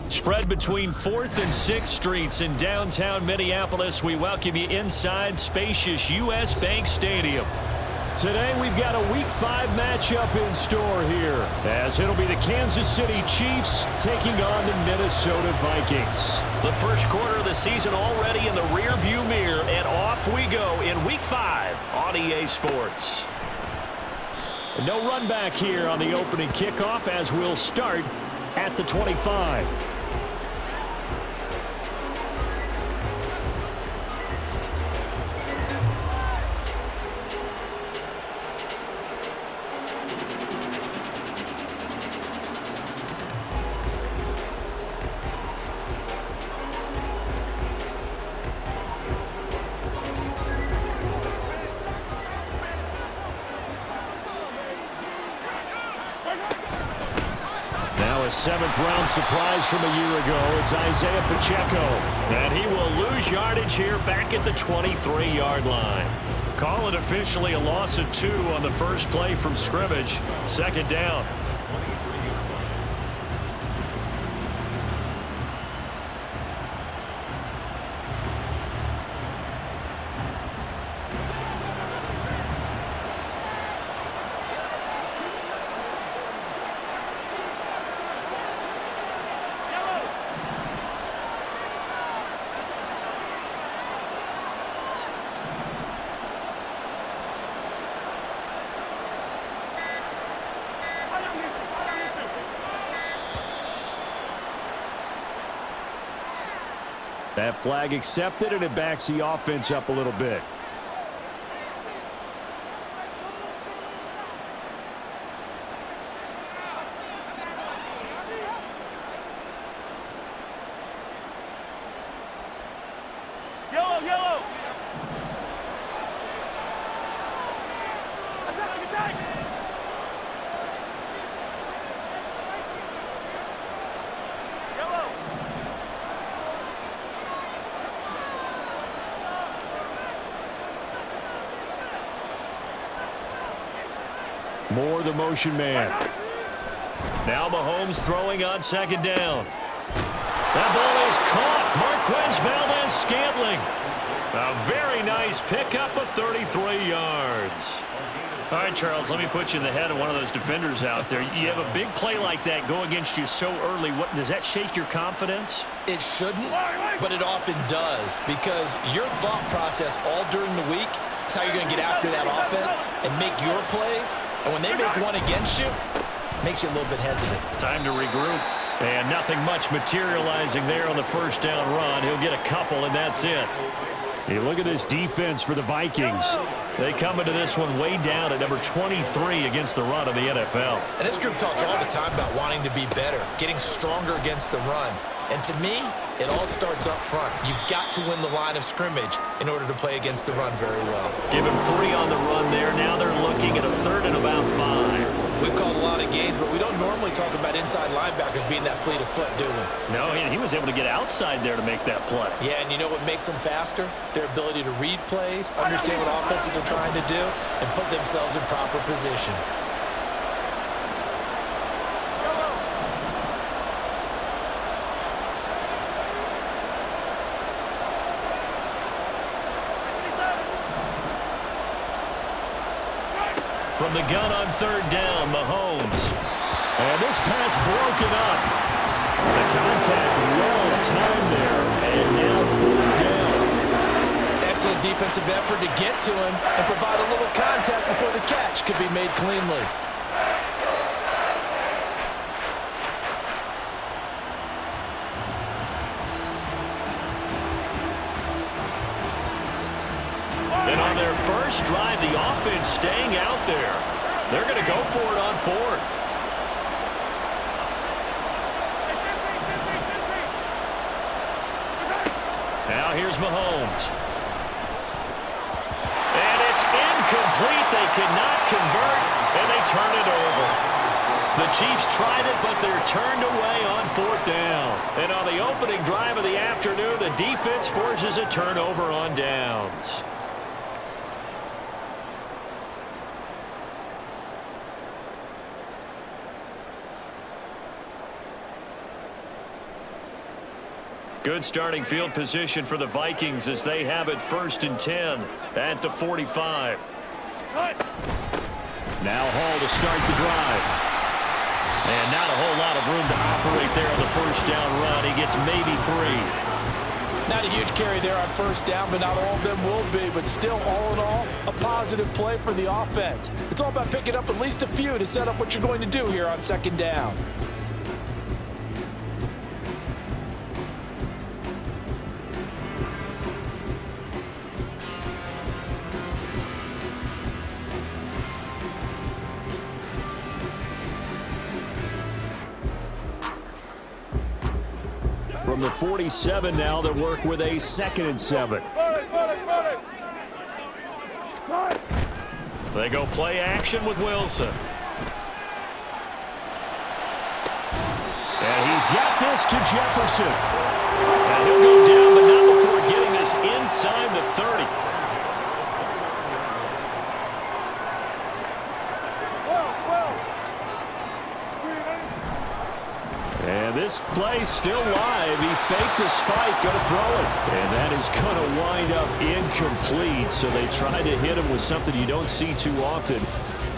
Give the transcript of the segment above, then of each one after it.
Spread between 4th and 6th Streets in downtown Minneapolis, we welcome you inside spacious U.S. Bank Stadium. Today we've got a Week 5 matchup in store here, as it'll be the Kansas City Chiefs taking on the Minnesota Vikings. The first quarter of the season already in the rearview mirror, and off we go in Week 5 on EA Sports. No run back here on the opening kickoff as we'll start at the 25. Seventh-round surprise from a year ago. It's Isaiah Pacheco. And he will lose yardage here back at the 23-yard line. Call it officially a loss of 2 on the first play from scrimmage. Second down. That flag accepted, and it backs the offense up a little bit. Yellow, yellow. Attack, attack. More the motion man. Now Mahomes throwing on second down. That ball is caught. Marquez Valdes-Scantling. A very nice pickup of 33 yards. All right, Charles, let me put you in the head of one of those defenders out there. You have a big play like that go against you so early. What does that shake your confidence? It shouldn't, but it often does, because your thought process all during the week is how you're going to get after that offense and make your plays. And when they make one against you, it makes you a little bit hesitant. Time to regroup. And nothing much materializing there on the first down run. He'll get a couple, and that's it. Hey, look at this defense for the Vikings. They come into this one way down at number 23 against the run of the NFL. And this group talks all the time about wanting to be better, getting stronger against the run. And to me, it all starts up front. You've got to win the line of scrimmage in order to play against the run very well. Give him 3 on the run there. Now they're looking at a 3rd and about 5. We've called a lot of games, but we don't normally talk about inside linebackers being that fleet of foot, do we? No, he was able to get outside there to make that play. Yeah, and you know what makes them faster? Their ability to read plays, understand what offenses are trying to do, and put themselves in proper position. From the gun on 3rd down, Mahomes. And this pass broken up. The contact well timed there. And now 4th down. Excellent defensive effort to get to him and provide a little contact before the catch could be made cleanly. And on their first drive, the offense staying out there. They're going to go for it on 4th. Now here's Mahomes. And it's incomplete. They could not convert, and they turn it over. The Chiefs tried it, but they're turned away on 4th down. And on the opening drive of the afternoon, the defense forces a turnover on downs. Good starting field position for the Vikings as they have it 1st and 10 at the 45. Now Hall to start the drive. And not a whole lot of room to operate there on the first down run. He gets maybe 3. Not a huge carry there on first down, but not all of them will be. But still, all in all, a positive play for the offense. It's all about picking up at least a few to set up what you're going to do here on 2nd down. From the 47 now, they work with a 2nd and 7. They go play action with Wilson. And he's got this to Jefferson. And he'll go down, but not before getting this inside the 30. And this play still live. He faked the spike, going to throw it. And that is going to wind up incomplete. So they try to hit him with something you don't see too often,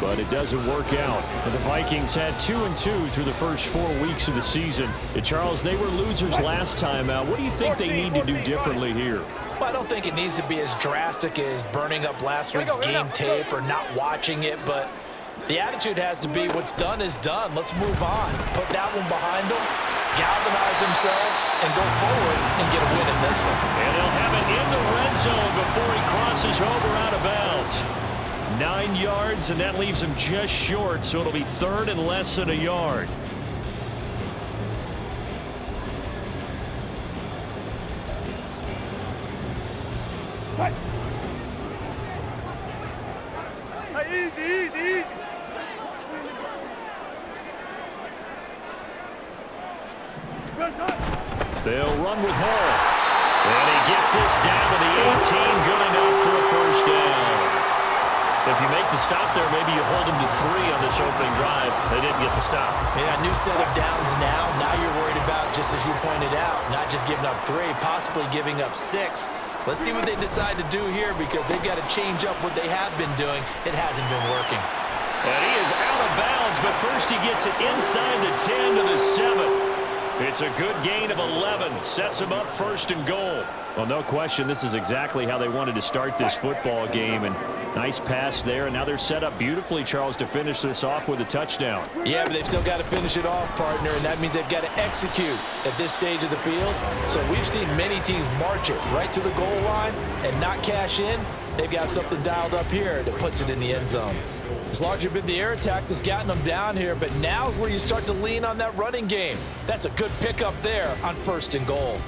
but it doesn't work out. And the Vikings had 2-2 through the first 4 weeks of the season. And Charles, they were losers last time out. What do you think they need to do differently here? Well, I don't think it needs to be as drastic as burning up last week's game tape or not watching it, but the attitude has to be what's done is done. Let's move on. Put that one behind them, galvanize themselves, and go forward and get a win in this one. And they'll have it in the red zone before he crosses over out of bounds. 9 yards, and that leaves him just short, so it'll be 3rd and less than a yard. Easy. They'll run with Hall. And he gets this down to the 18. Good enough for a first down. If you make the stop there, maybe you hold them to 3 on this opening drive. They didn't get the stop. Yeah, new set of downs now. Now you're worried about, just as you pointed out, not just giving up 3, possibly giving up 6. Let's see what they decide to do here because they've got to change up what they have been doing. It hasn't been working. And he is out of bounds, but first he gets it inside the 10 to the 7. It's a good gain of 11. Sets him up 1st and goal. Well, no question, this is exactly how they wanted to start this football game. And nice pass there, and now they're set up beautifully, Charles, to finish this off with a touchdown. Yeah, but they've still got to finish it off, partner, and that means they've got to execute at this stage of the field. So we've seen many teams march it right to the goal line and not cash in. They've got something dialed up here that puts it in the end zone. It's largely been the air attack that's gotten them down here, but now's where you start to lean on that running game. That's a good pickup there on 1st and goal.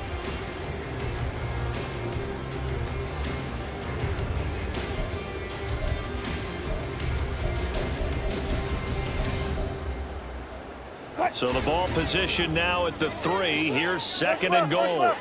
So the ball position now at the 3. Here's 2nd and goal.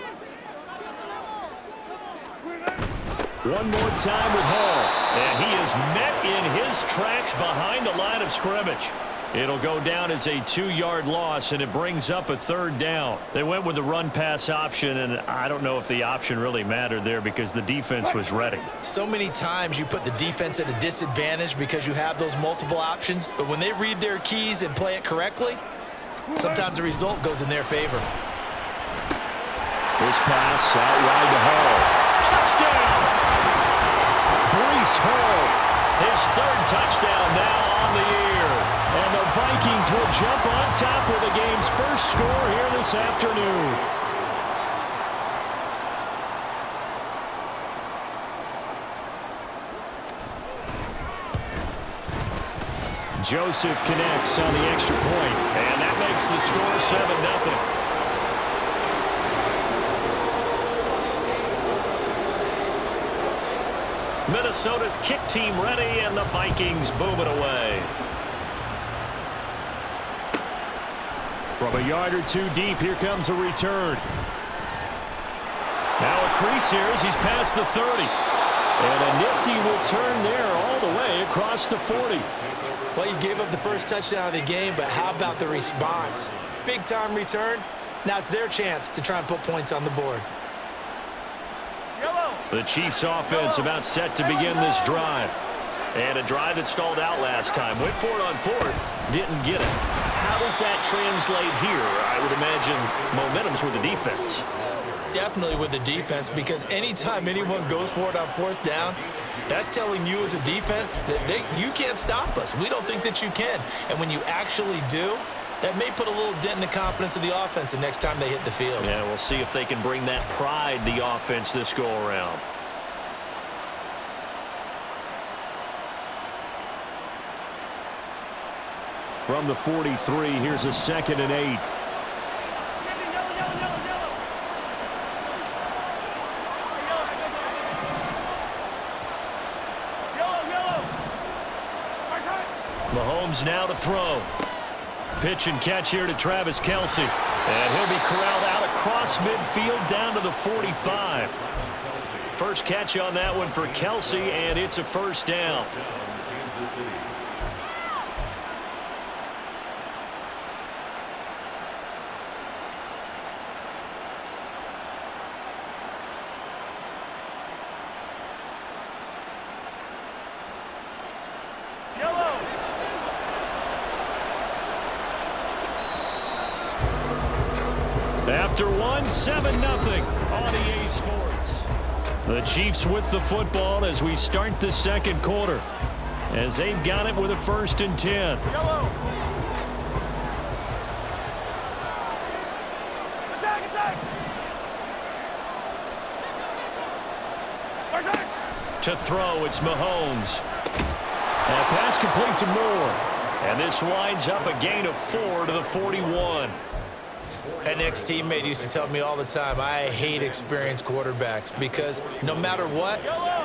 One more time with Hall. And he is met in his tracks behind the line of scrimmage. It'll go down as a 2-yard loss, and it brings up a 3rd down. They went with the run-pass option, and I don't know if the option really mattered there because the defense was ready. So many times you put the defense at a disadvantage because you have those multiple options, but when they read their keys and play it correctly, sometimes the result goes in their favor. This pass out wide to Hall. Touchdown! Breece Hall, his 3rd touchdown now on the year. And the Vikings will jump on top with the game's first score here this afternoon. Joseph connects on the extra point, and that makes the score 7-0. Minnesota's kick team ready, and the Vikings boom it away. From a yard or 2 deep, here comes a return. Now a crease here as he's past the 30. And a nifty return there all the way across the 40. Well, you gave up the first touchdown of the game, but how about the response? Big-time return, Now it's their chance to try and put points on the board. The Chiefs offense about set to begin this drive. And a drive that stalled out last time. Went for it on fourth. Didn't get it. How does that translate here? I would imagine momentum's with the defense. Definitely with the defense, because anytime anyone goes for it on fourth down, that's telling you as a defense that you can't stop us. We don't think that you can. And when you actually do, that may put a little dent in the confidence of the offense the next time they hit the field. Yeah, we'll see if they can bring that pride, the offense, this go-around. From the 43, here's a 2nd and 8. Mahomes now to throw. Pitch and catch here to Travis Kelce. And he'll be corralled out across midfield down to the 45. First catch on that one for Kelce, and it's a first down. After 7-0 on EA Sports. The Chiefs with the football as we start the second quarter, as they've got it with a 1st and 10. To throw, it's Mahomes. And a pass complete to Moore. And this winds up a gain of 4 to the 41. An ex-teammate used to tell me all the time, I hate experienced quarterbacks because no matter what,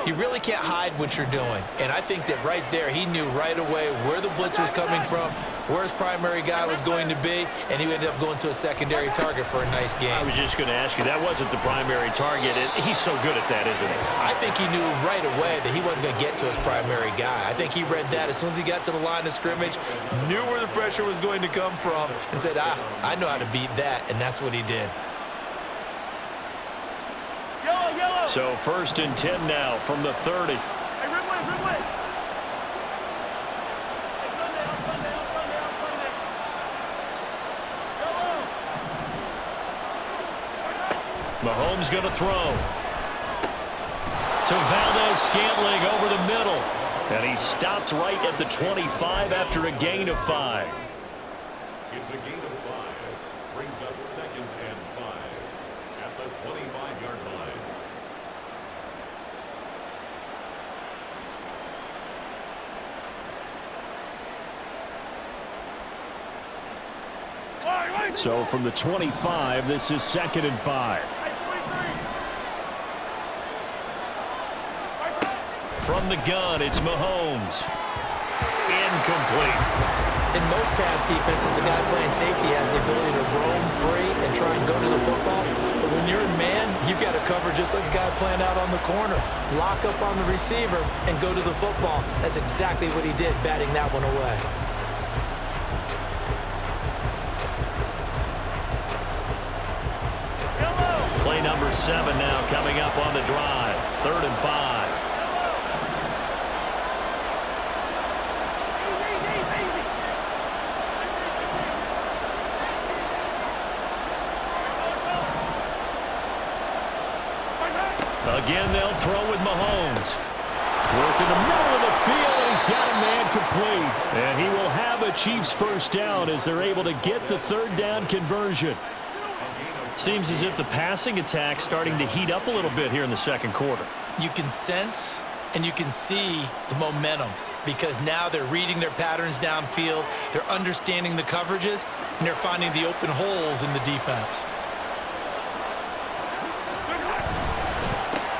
you really can't hide what you're doing. And I think that right there, he knew right away where the blitz was coming from, where his primary guy was going to be, and he ended up going to a secondary target for a nice game. I was just going to ask you, that wasn't the primary target, and he's so good at that, isn't he? I think he knew right away that he wasn't going to get to his primary guy. I think he read that as soon as he got to the line of scrimmage, knew where the pressure was going to come from, and said, I know how to beat that, and that's what he did. So 1st and 10 now from the 30. Mahomes going to throw. To Valdez-Scantling over the middle. And he stopped right at the 25 after a gain of 5. It's a gain of 5. Brings up 2nd and 5 at the 25-yard line. So from the 25, this is 2nd and 5. From the gun, it's Mahomes. Incomplete. In most pass defenses, the guy playing safety has the ability to roam free and try and go to the football. But when you're in man, you've got to cover just like a guy playing out on the corner. Lock up on the receiver and go to the football. That's exactly what he did, batting that one away. Play number 7 now coming up on the drive. 3rd and 5. Again, they'll throw with Mahomes. Work in the middle of the field, and he's got a man complete. And he will have a Chiefs first down as they're able to get the 3rd down conversion. Seems as if the passing attack's starting to heat up a little bit here in the second quarter. You can sense and you can see the momentum because now they're reading their patterns downfield, they're understanding the coverages, and they're finding the open holes in the defense.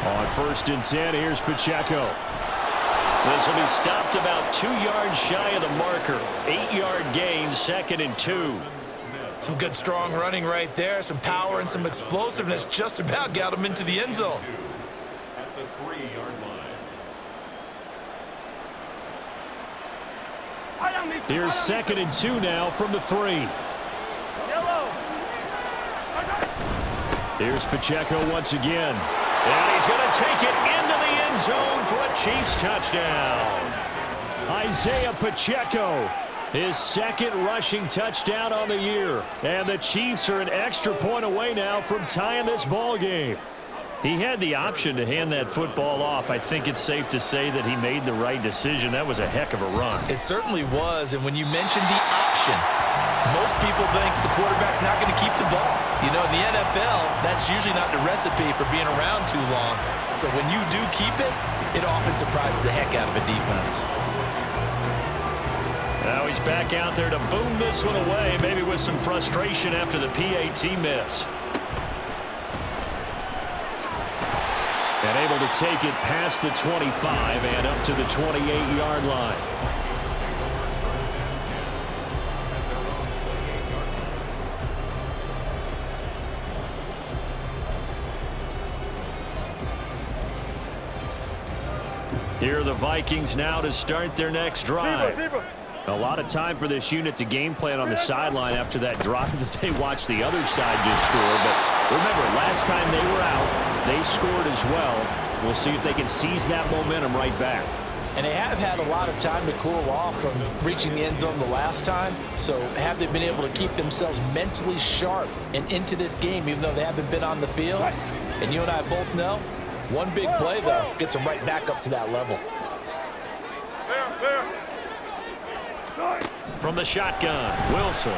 On 1st and 10, here's Pacheco. This will be stopped about 2 yards shy of the marker. 8-yard gain, 2nd and 2. Some good strong running right there, some power and some explosiveness just about got him into the end zone. At the 3-yard line. Here's 2nd and 2 now from the 3. Here's Pacheco once again. And he's going to take it into the end zone for a Chiefs touchdown. Isaiah Pacheco, his second rushing touchdown on the year. And the Chiefs are an extra point away now from tying this ball game. He had the option to hand that football off. I think it's safe to say that he made the right decision. That was a heck of a run. It certainly was, and when you mentioned the option, most people think the quarterback's not going to keep the ball. You know, in the NFL, that's usually not the recipe for being around too long. So when you do keep it, it often surprises the heck out of a defense. Now he's back out there to boom this one away, maybe with some frustration after the PAT miss. And able to take it past the 25 and up to the 28-yard line. Here are the Vikings now to start their next drive. A lot of time for this unit to game plan on the sideline after that drive that they watched the other side just score. But remember, last time they were out, they scored as well. We'll see if they can seize that momentum right back. And they have had a lot of time to cool off from reaching the end zone the last time. So have they been able to keep themselves mentally sharp and into this game, even though they haven't been on the field? And you and I both know, one big play, though, gets them right back up to that level. From the shotgun, Wilson.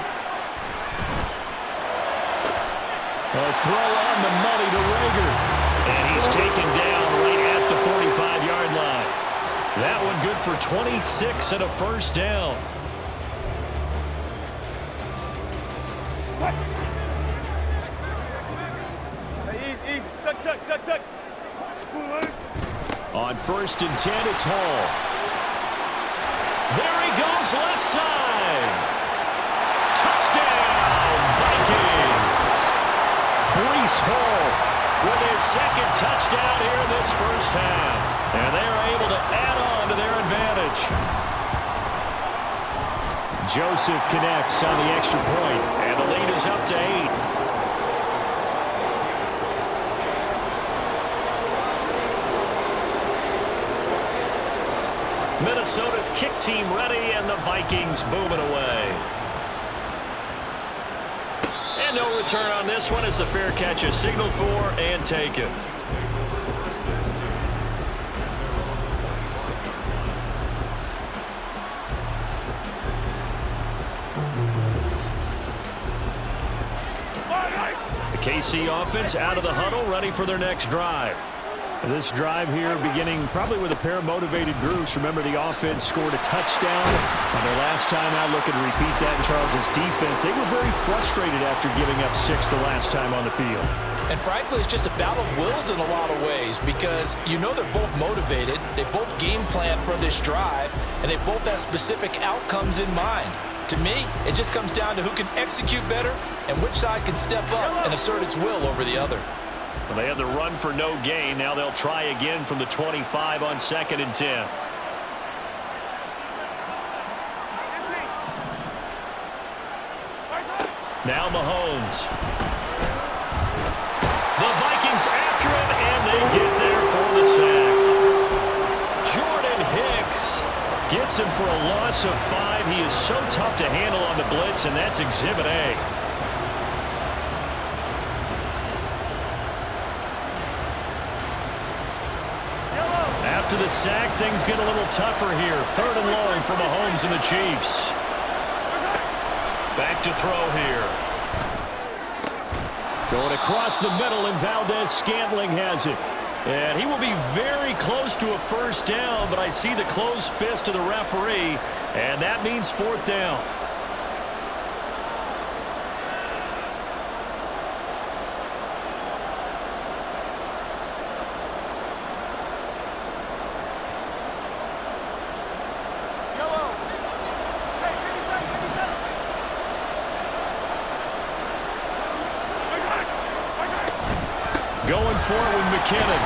A throw on the money to Legue. And he's taken down right at the 45-yard line. That one good for 26 and a first down. Check. On 1st and 10, it's Hall. There he goes, left side. Touchdown, Vikings. Breece Hall with his second touchdown here in this first half. And they're able to add on to their advantage. Joseph connects on the extra point, and the lead is up to 8. Minnesota's kick team ready, and the Vikings booming away. And no return on this one as the fair catch is signaled for and taken. The KC offense out of the huddle, ready for their next drive. This drive here beginning probably with a pair of motivated groups. Remember, the offense scored a touchdown on their last time out. Looking to repeat that in Charles's defense. They were very frustrated after giving up 6 the last time on the field. And frankly, it's just a battle of wills in a lot of ways because you know they're both motivated. They both game plan for this drive, and they both have specific outcomes in mind. To me, it just comes down to who can execute better and which side can step up and assert its will over the other. Well, they had the run for no gain. Now they'll try again from the 25 on 2nd and 10. Now Mahomes. The Vikings after him, and they get there for the sack. Jordan Hicks gets him for a loss of 5. He is so tough to handle on the blitz, and that's Exhibit A. After the sack, things get a little tougher here. 3rd and long for Mahomes and the Chiefs. Back to throw here. Going across the middle, and Valdez-Scantling has it. And he will be very close to a first down, but I see the closed fist of the referee, and that means 4th down. Going for it with McKinnon.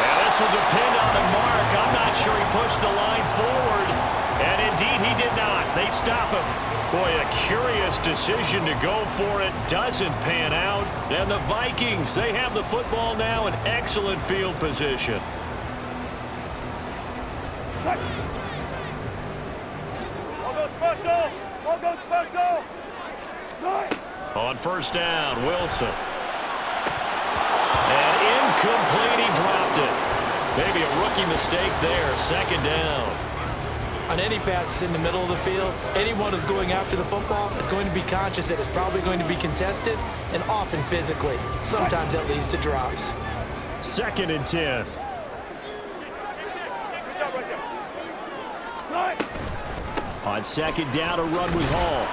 And this will depend on the mark. I'm not sure he pushed the line forward. And indeed, he did not. They stop him. Boy, a curious decision to go for it. Doesn't pan out. And the Vikings, they have the football now in excellent field position. On first down, Wilson. And incomplete, he dropped it. Maybe a rookie mistake there, second down. On any passes in the middle of the field, anyone who's going after the football is going to be conscious that it's probably going to be contested and often physically. Sometimes that leads to drops. 2nd and 10. On second down, a run with Hall.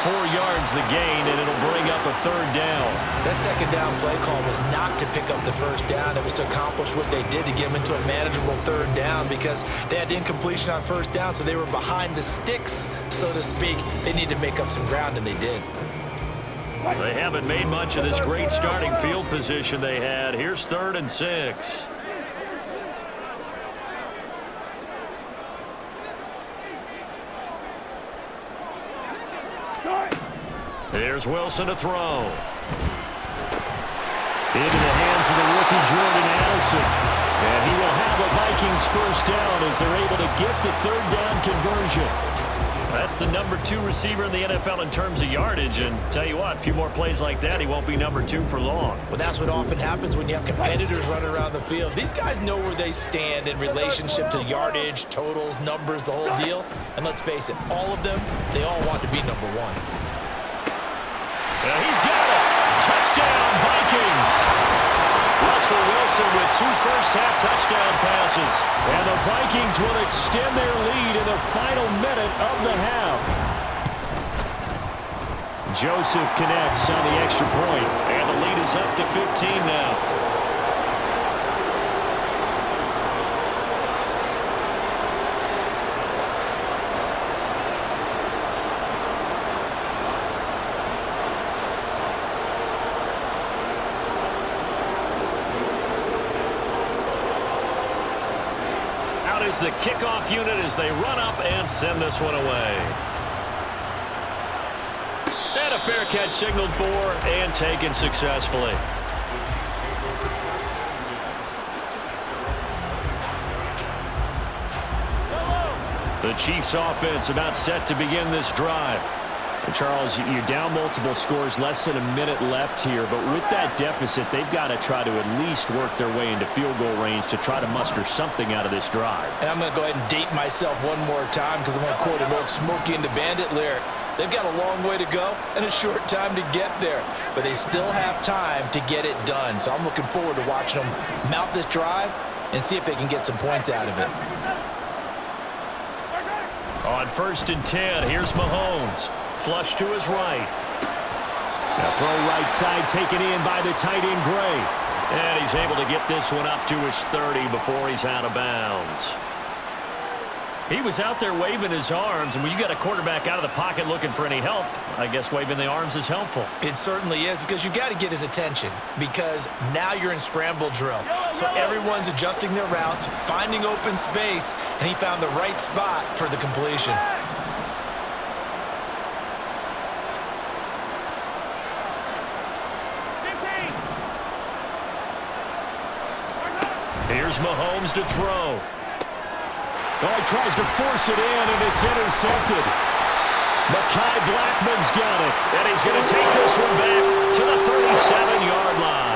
4 yards the gain, and it'll bring up a 3rd down. That second down play call was not to pick up the first down. It was to accomplish what they did to get them into a manageable 3rd down because they had incompletion on first down, so they were behind the sticks, so to speak. They needed to make up some ground, and they did. They haven't made much of this great starting field position they had. Here's 3rd and 6. Here's Wilson to throw. Into the hands of the rookie Jordan Addison. And he will have a Vikings first down as they're able to get the 3rd down conversion. That's the number 2 receiver in the NFL in terms of yardage. And tell you what, a few more plays like that, he won't be number 2 for long. Well, that's what often happens when you have competitors running around the field. These guys know where they stand in relationship to yardage, totals, numbers, the whole deal. And let's face it, all of them, they all want to be number 1. He's got it. Touchdown, Vikings. Russell Wilson with 2 first-half touchdown passes. And the Vikings will extend their lead in the final minute of the half. Joseph connects on the extra point, and the lead is up to 15 now. The kickoff unit as they run up and send this one away. And a fair catch signaled for and taken successfully. The Chiefs offense about set to begin this drive. And Charles, you're down multiple scores, less than a minute left here, but with that deficit, they've got to try to at least work their way into field goal range to try to muster something out of this drive. And I'm going to go ahead and date myself one more time because I'm going to quote an old Smokey and the Bandit lyric. They've got a long way to go and a short time to get there, but they still have time to get it done. So I'm looking forward to watching them mount this drive and see if they can get some points out of it. On 1st and 10, here's Mahomes. Flush to his right. A throw right side taken in by the tight end Gray. And he's able to get this one up to his 30 before he's out of bounds. He was out there waving his arms, and when you got a quarterback out of the pocket looking for any help, I guess waving the arms is helpful. It certainly is, because you got to get his attention, because now you're in scramble drill. So everyone's adjusting their routes, finding open space, and he found the right spot for the completion. Here's Mahomes to throw. Oh, he tries to force it in, and it's intercepted. Mekhi Blackman's got it, and he's going to take this one back to the 37-yard line.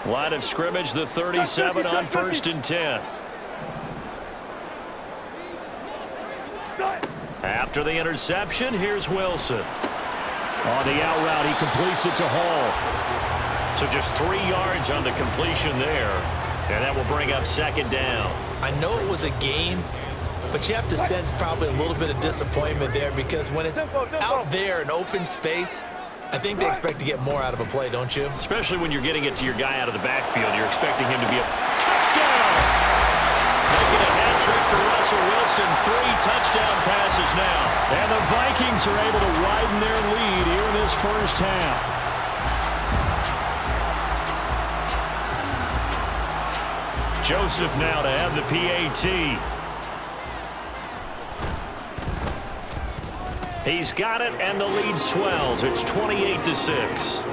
Line of scrimmage, the 37 on 1st and 10. After the interception, here's Wilson. On the out route, he completes it to Hall. So just 3 yards on the completion there. And that will bring up 2nd down. I know it was a game, but you have to sense probably a little bit of disappointment there, because when it's out there in open space, I think they expect to get more out of a play, don't you? Especially when you're getting it to your guy out of the backfield. You're expecting him to be a touchdown. Russell Wilson, 3 touchdown passes now. And the Vikings are able to widen their lead here in this first half. Joseph now to have the PAT. He's got it, and the lead swells. It's 28-6.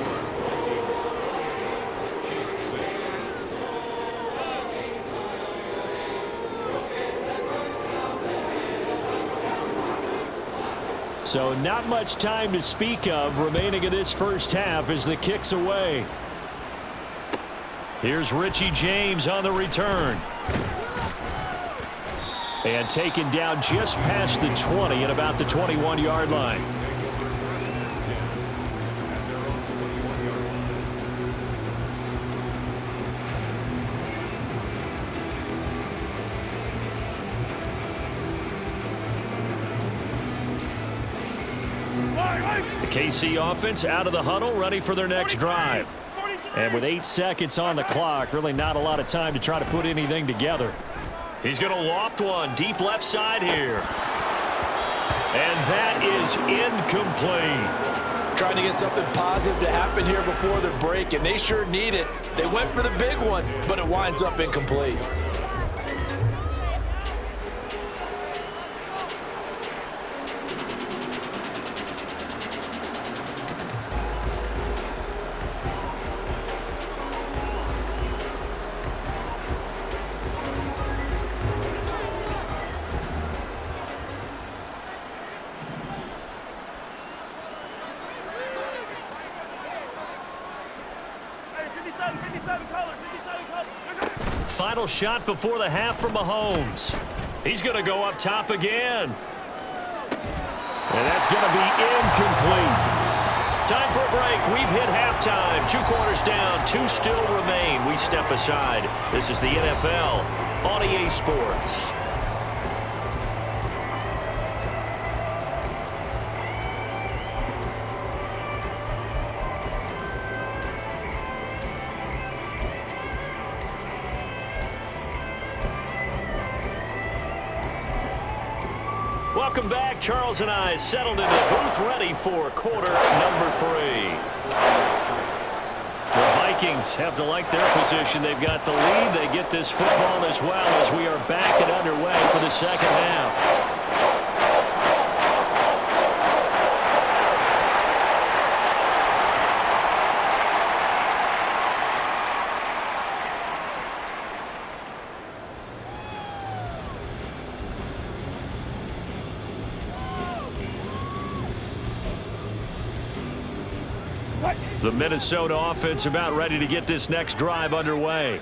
So not much time to speak of remaining in this first half as the kick's away. Here's Richie James on the return. And taken down just past the 20 at about the 21-yard line. The KC offense out of the huddle, ready for their next drive. And with 8 seconds on the clock, really not a lot of time to try to put anything together. He's going to loft one deep left side here. And that is incomplete. Trying to get something positive to happen here before the break, and they sure need it. They went for the big one, but it winds up incomplete. Final shot before the half from Mahomes. He's going to go up top again. And that's going to be incomplete. Time for a break. We've hit halftime. 2 quarters down. 2 still remain. We step aside. This is the NFL on EA Sports. Welcome back. Charles and I settled in the booth ready for quarter number 3. The Vikings have to like their position. They've got the lead. They get this football as well as we are back and underway for the second half. The Minnesota offense about ready to get this next drive underway.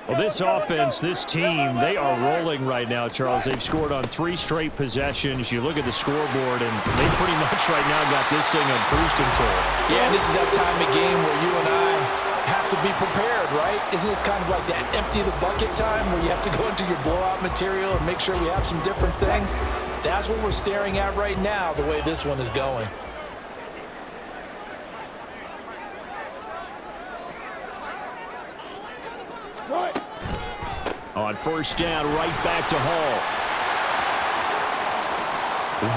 Well, this offense, this team, they are rolling right now, Charles. They've scored on 3 straight possessions. You look at the scoreboard, and they pretty much right now got this thing on cruise control. Yeah, and this is that time of game where you and I have to be prepared, right? Isn't this kind of like that empty the bucket time where you have to go into your blowout material and make sure we have some different things? That's what we're staring at right now, the way this one is going. On first down, right back to Hall.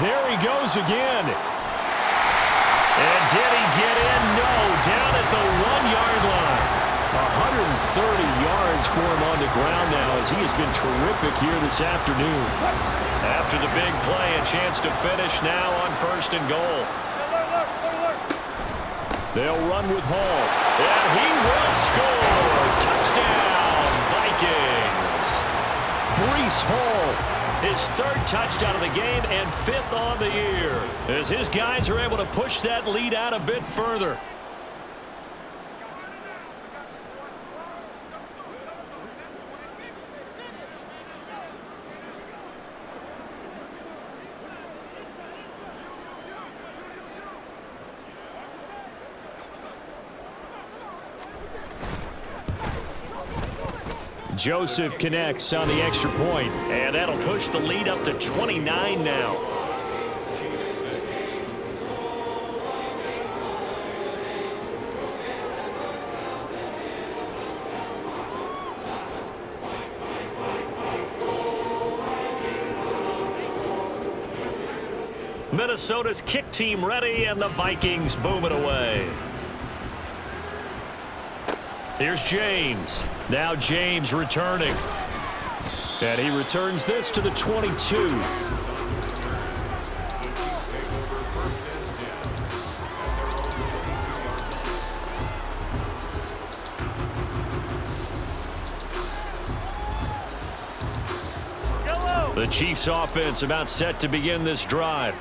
There he goes again. And did he get in? No, down at the 1-yard line. 130 yards for him on the ground now as he has been terrific here this afternoon. After the big play, a chance to finish now on first and goal. They'll run with Hall. And he will score. Touchdown, Vikings. Breece Hall, his 3rd touchdown of the game and 5th on the year, as his guys are able to push that lead out a bit further. Joseph connects on the extra point, and that'll push the lead up to 29 now. Minnesota's kick team ready, and the Vikings boom it away. Here's James. Now James returning. And he returns this to the 22. The Chiefs offense about set to begin this drive.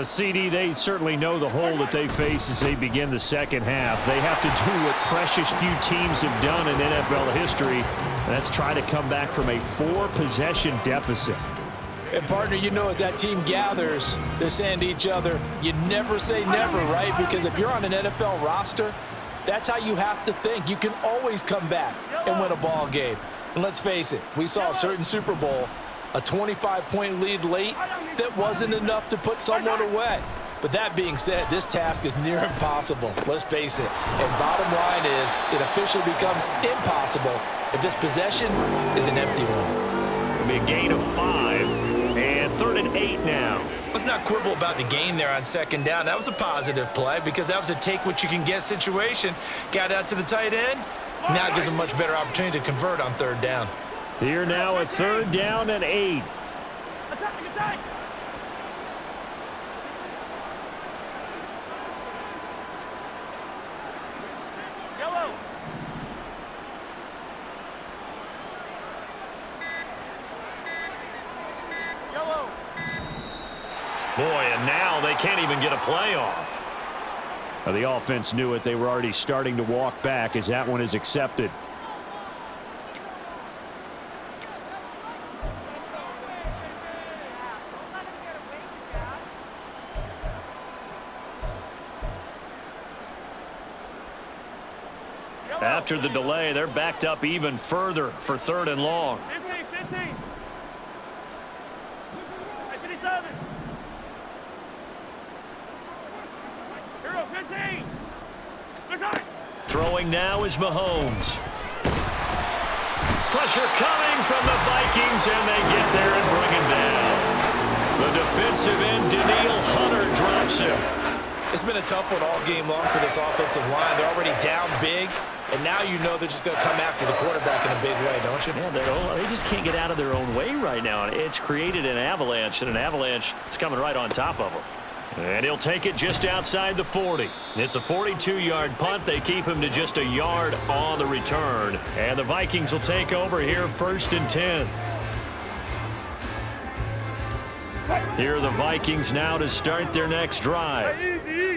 CD, they certainly know the hole that they face as they begin the second half. They have to do what precious few teams have done in NFL history, and that's try to come back from a 4-possession deficit. And, partner, you know, as that team gathers, they're saying to each other, you never say never, right? Because if you're on an NFL roster, that's how you have to think. You can always come back and win a ball game. And let's face it, we saw a certain Super Bowl, a 25-point lead late that wasn't enough to put someone away. But that being said, this task is near impossible. Let's face it. And bottom line is, it officially becomes impossible if this possession is an empty one. It'll be a gain of 5, and 3rd and 8 now. Let's not quibble about the gain there on second down. That was a positive play because that was a take-what-you-can-get situation. Got out to the tight end. Now it gives a much better opportunity to convert on 3rd down. Here now a 3rd down and 8. Attack! Yellow! Yellow! Boy, and now they can't even get a play off. Well, the offense knew it. They were already starting to walk back as that one is accepted. After the delay, they're backed up even further for 3rd and long. 15. 57. Hero 15. Return. Throwing now is Mahomes. Pressure coming from the Vikings, and they get there and bring him down. The defensive end, Danielle Hunter, drops him. It's been a tough one all game long for this offensive line. They're already down big, and now you know they're just going to come after the quarterback in a big way, don't you? Yeah, they just can't get out of their own way right now. It's created an avalanche, and an avalanche is coming right on top of them. And he'll take it just outside the 40. It's a 42-yard punt. They keep him to just a yard on the return. And the Vikings will take over here 1st and 10. Here are the Vikings now to start their next drive.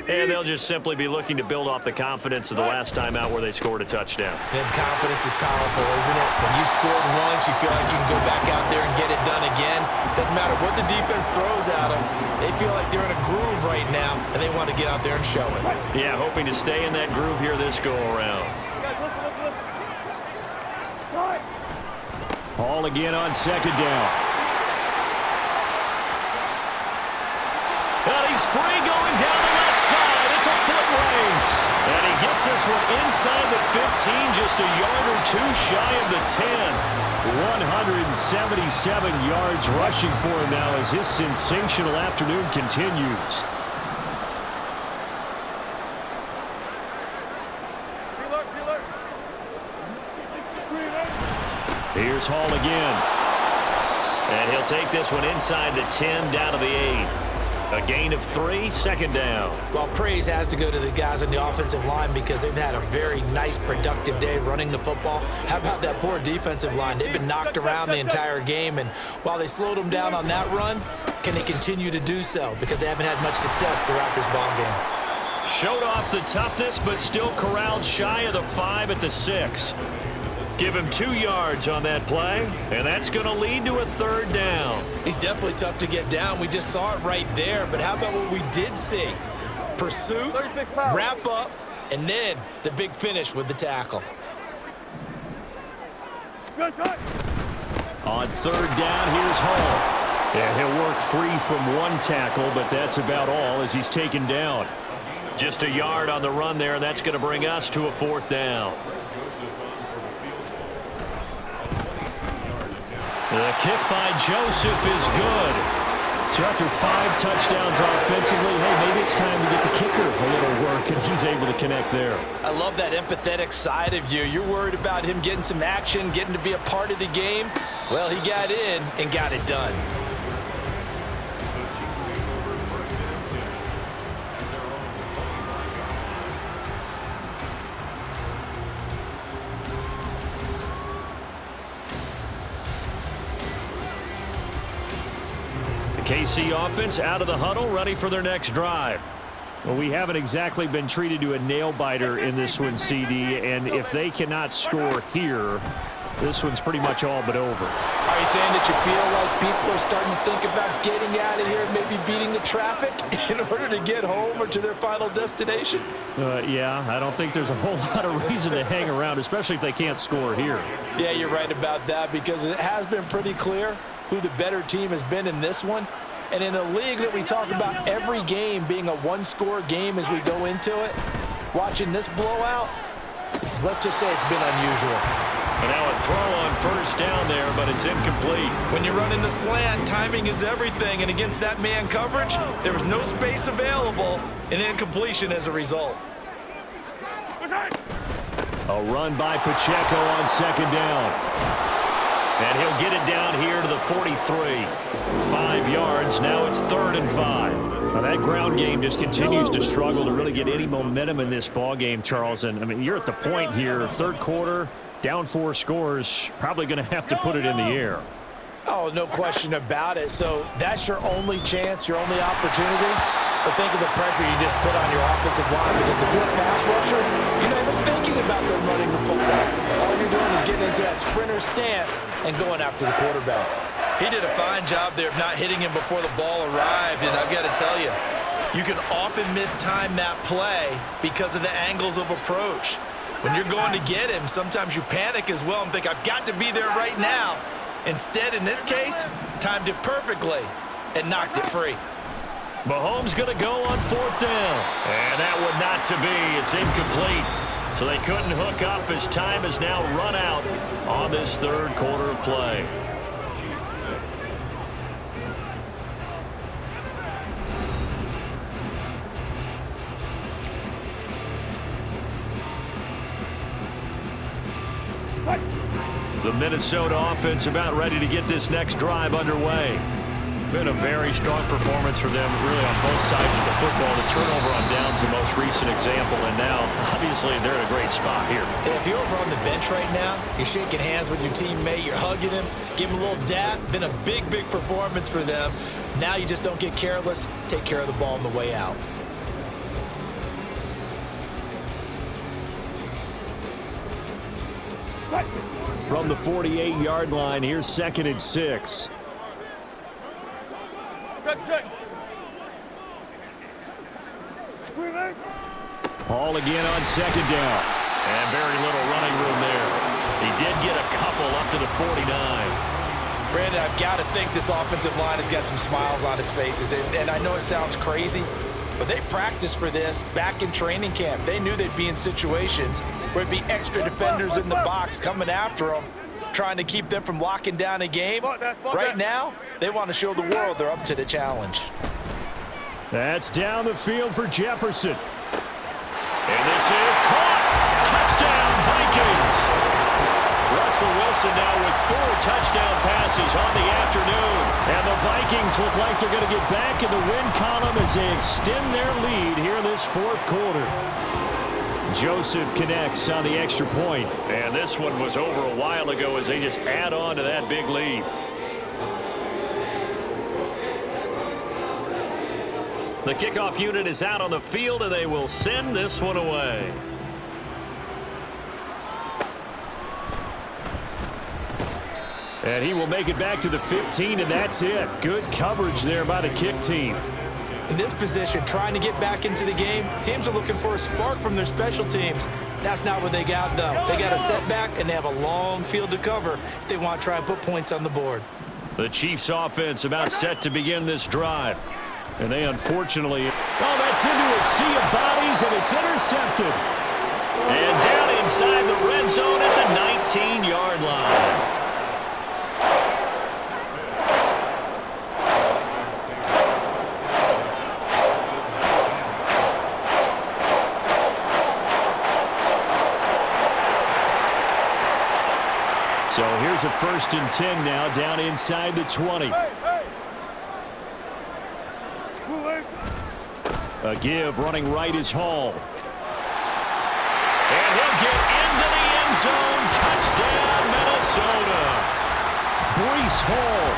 And they'll just simply be looking to build off the confidence of the last time out where they scored a touchdown. And confidence is powerful, isn't it? When you scored once, you feel like you can go back out there and get it done again. Doesn't matter what the defense throws at them. They feel like they're in a groove right now, and they want to get out there and show it. Yeah, hoping to stay in that groove here this go-around. Ball again on 2nd down. And he's free going down the left side. It's a foot race. And he gets this one inside the 15, just a yard or 2 shy of the 10. 177 yards rushing for him now as his sensational afternoon continues. Here's Hall again. And he'll take this one inside the 10 down to the 8. A gain of 3, 2nd down. Well, praise has to go to the guys on the offensive line because they've had a very nice, productive day running the football. How about that poor defensive line? They've been knocked around the entire game, and while they slowed them down on that run, can they continue to do so? Because they haven't had much success throughout this ball game. Showed off the toughness, but still corralled shy of the 5 at the 6. Give him 2 yards on that play, and that's going to lead to a 3rd down. He's definitely tough to get down. We just saw it right there, but how about what we did see? Pursuit, wrap up, and then the big finish with the tackle. On 3rd down, here's Hall. And he'll work free from 1 tackle, but that's about all as he's taken down. Just a yard on the run there, and that's going to bring us to a 4th down. The kick by Joseph is good. So after 5 touchdowns offensively, hey, maybe it's time to get the kicker a little work, and he's able to connect there. I love that empathetic side of you. You're worried about him getting some action, getting to be a part of the game. Well, he got in and got it done. The Chiefs take over 1st and 10 at their own 25-yard line. The KC offense out of the huddle, ready for their next drive. Well, we haven't exactly been treated to a nail-biter in this one, CD, and if they cannot score here, this one's pretty much all but over. Are you saying that you feel like people are starting to think about getting out of here and maybe beating the traffic in order to get home or to their final destination? Yeah, I don't think there's a whole lot of reason to hang around, especially if they can't score here. Yeah, you're right about that, because it has been pretty clear who the better team has been in this one. And in a league that we talk about every game being a one-score game as we go into it, watching this blowout, let's just say it's been unusual. And now a throw on 1st down there, but it's incomplete. When you run into slant, timing is everything, and against that man coverage, there was no space available, and incompletion as a result. A run by Pacheco on 2nd down. And he'll get it down here to the 43. 5 yards. Now it's 3rd and 5. Now that ground game just continues to struggle to really get any momentum in this ball game, Charles. And I mean, you're at the point here, 3rd quarter, down 4 scores, probably going to have to put it in the air. Oh, no question about it. So that's your only chance, your only opportunity. But think of the pressure you just put on your offensive line, because if you're a pass rusher, you're not even thinking about them running the football. All you're doing is getting into that sprinter stance and going after the quarterback. He did a fine job there of not hitting him before the ball arrived, and I've got to tell you, you can often mistime that play because of the angles of approach. When you're going to get him, sometimes you panic as well and think, I've got to be there right now. Instead, in this case, timed it perfectly and knocked it free. Mahomes going to go on 4th down. And that one not to be. It's incomplete. So they couldn't hook up as time has now run out on this 3rd quarter of play. The Minnesota offense about ready to get this next drive underway. Been a very strong performance for them, really, on both sides of the football. The turnover on downs the most recent example, and now, obviously, they're in a great spot here. If you're over on the bench right now, you're shaking hands with your teammate, you're hugging him, give him a little dap. Been a big, big performance for them. Now you just don't get careless. Take care of the ball on the way out. From the 48-yard line, here's 2nd and 6. Hall again on 2nd down. And very little running room there. He did get a couple up to the 49. Brandon, I've got to think this offensive line has got some smiles on its faces. And I know it sounds crazy, but they practiced for this back in training camp. They knew they'd be in situations where it'd be extra defenders in the box coming after them, trying to keep them from locking down a game. Right now, they want to show the world they're up to the challenge. That's down the field for Jefferson. And this is caught. Touchdown, Vikings. Russell Wilson now with 4 touchdown passes on the afternoon. And the Vikings look like they're going to get back in the win column as they extend their lead here in this 4th quarter. Joseph connects on the extra point. And this one was over a while ago as they just add on to that big lead. The kickoff unit is out on the field, and they will send this one away. And he will make it back to the 15, and that's it. Good coverage there by the kick team. In this position, trying to get back into the game, teams are looking for a spark from their special teams. That's not what they got, though. They got a setback, and they have a long field to cover if they want to try and put points on the board. The Chiefs offense about set to begin this drive. And they unfortunately, that's into a sea of bodies, and it's intercepted. And down inside the red zone at the 19-yard line. has a 1st and 10 now down inside the 20. A give running right is Hall. And he'll get into the end zone. Touchdown, Minnesota. Breece Hall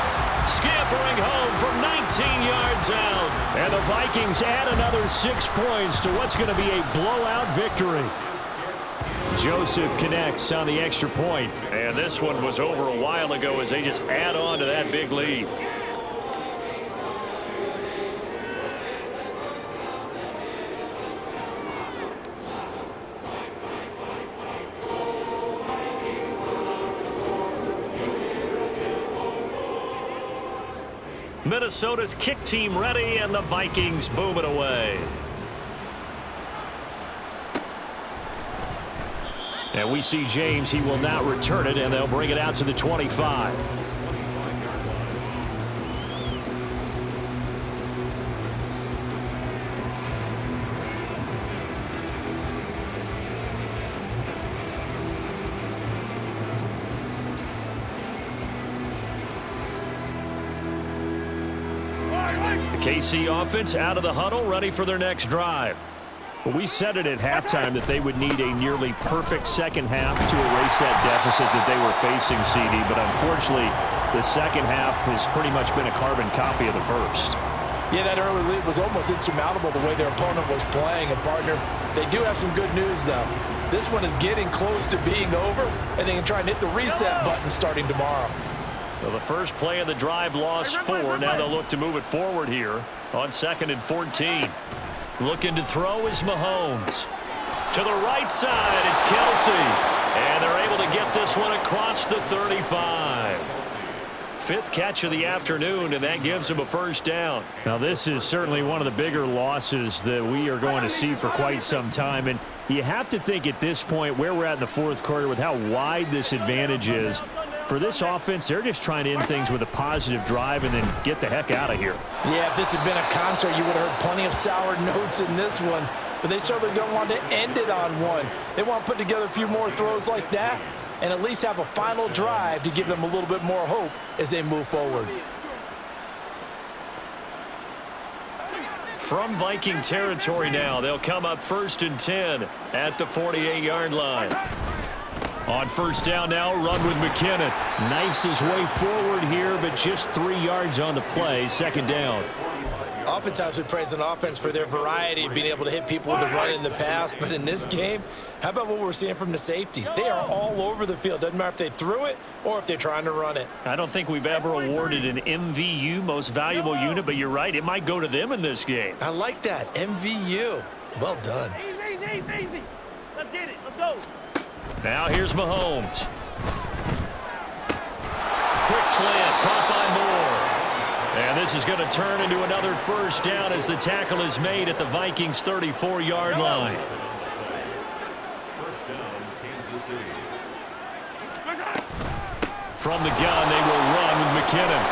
scampering home from 19 yards out. And the Vikings add another 6 points to what's going to be a blowout victory. Joseph connects on the extra point. And this one was over a while ago as they just add on to that big lead. Minnesota's kick team ready, and the Vikings boom it away. And we see James. He will not return it, and they'll bring it out to the 25. KC offense out of the huddle, ready for their next drive. We said it at halftime that they would need a nearly perfect second half to erase that deficit that they were facing, CD, but unfortunately, the second half has pretty much been a carbon copy of the first. Yeah, that early lead was almost insurmountable the way their opponent was playing. And, partner, they do have some good news, though. This one is getting close to being over, and they can try and hit the reset button starting tomorrow. Well, the first play of the drive lost 4. Now they'll look to move it forward here on 2nd and 14. Looking to throw is Mahomes. To the right side, it's Kelsey. And they're able to get this one across the 35. 5th catch of the afternoon, and that gives him a first down. Now, this is certainly one of the bigger losses that we are going to see for quite some time. And you have to think at this point where we're at in the 4th quarter with how wide this advantage is. For this offense, they're just trying to end things with a positive drive and then get the heck out of here. Yeah, if this had been a contra, you would have heard plenty of sour notes in this one. But they certainly don't want to end it on one. They want to put together a few more throws like that and at least have a final drive to give them a little bit more hope as they move forward. From Viking territory now, they'll come up 1st and 10 at the 48-yard line. On first down now, run with McKinnon. Knifes his way forward here, but just 3 yards on the play. 2nd down. Oftentimes we praise an offense for their variety of being able to hit people with the run in the past. But in this game, how about what we're seeing from the safeties? They are all over the field. Doesn't matter if they threw it or if they're trying to run it. I don't think we've ever awarded an MVU, most valuable unit, but you're right. It might go to them in this game. I like that. MVU. Well done. Easy. Let's get it. Let's go. Now here's Mahomes. Quick slant, caught by Moore. And this is going to turn into another first down as the tackle is made at the Vikings' 34-yard line. First down, Kansas City. From the gun, they will run with McKinnon.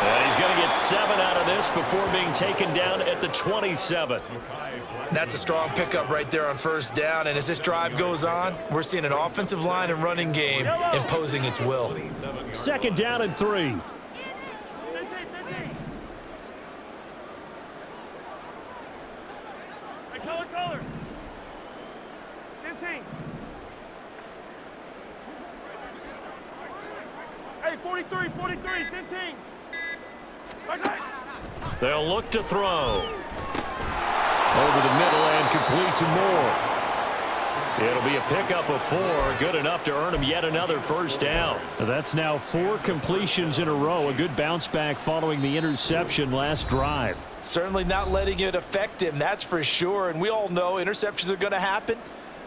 And he's going to get 7 out of this before being taken down at the 27. That's a strong pickup right there on first down. And as this drive goes on, we're seeing an offensive line and running game imposing its will. 2nd down and 3. Color. 15. Hey, 43, 15. They'll look to throw. Over the middle and complete to Moore. It'll be a pickup of 4, good enough to earn him yet another first down. That's now 4 completions in a row, a good bounce back following the interception last drive. Certainly not letting it affect him, that's for sure. And we all know interceptions are going to happen.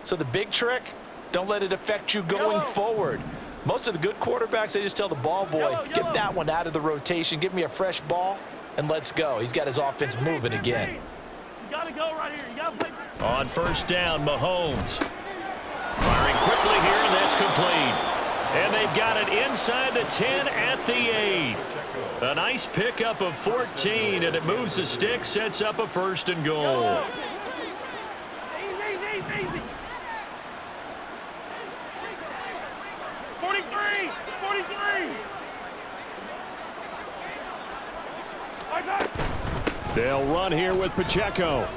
So the big trick, don't let it affect you going forward. Most of the good quarterbacks, they just tell the ball boy, get that one out of the rotation, give me a fresh ball, and let's go. He's got his offense moving again. You got to go right here. You got to play. On first down, Mahomes. Firing quickly here, and that's complete. And they've got it inside the 10 at the 8. A nice pickup of 14, and it moves the stick, sets up a 1st and goal. Easy. 43. They'll run here with Pacheco.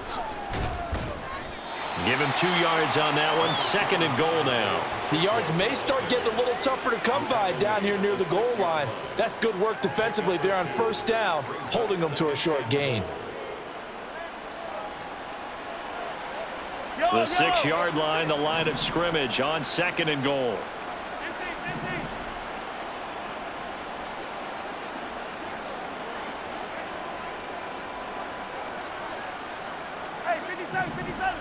Give him 2 yards on that one. 2nd and goal now. The yards may start getting a little tougher to come by down here near the goal line. That's good work defensively there on 1st down, holding them to a short gain. The 6-yard line, the line of scrimmage on 2nd and goal. Hey, 57, 57.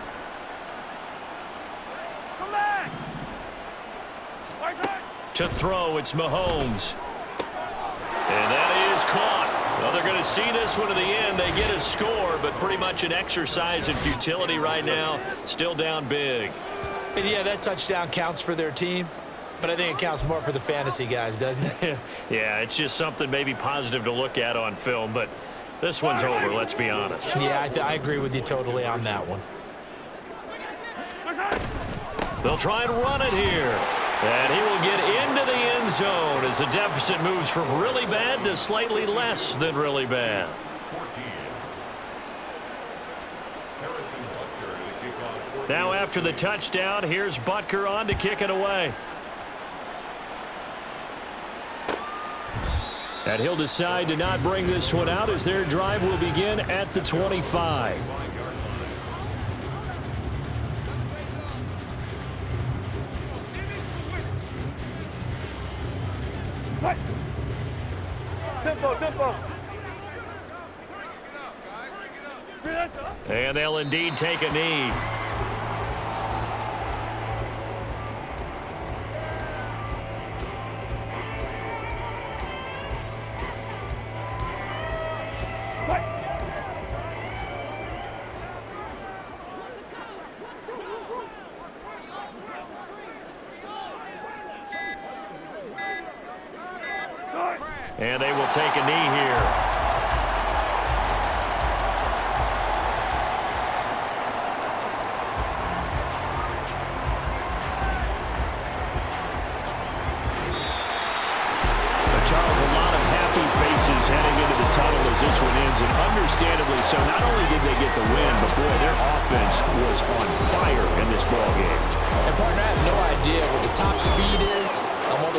Come back. To throw, it's Mahomes. And that is caught. Well, they're going to see this one to the end. They get a score, but pretty much an exercise in futility right now. Still down big. And yeah, that touchdown counts for their team, but I think it counts more for the fantasy guys, doesn't it? Yeah, it's just something maybe positive to look at on film, but this one's over, let's be honest. Yeah, I agree with you totally on that one. They'll try and run it here. And he will get into the end zone as the deficit moves from really bad to slightly less than really bad. 14. Harrison Butker to kick off. Now after the touchdown, here's Butker on to kick it away. And he'll decide to not bring this one out as their drive will begin at the 25. Tempo. And they'll indeed take a knee. And they will take a knee here. Charles, a lot of happy faces heading into the tunnel as this one ends, and understandably so. Not only did they get the win, but boy, their offense was on fire in this ball game. And partner, I have no idea what the top speed is on one of those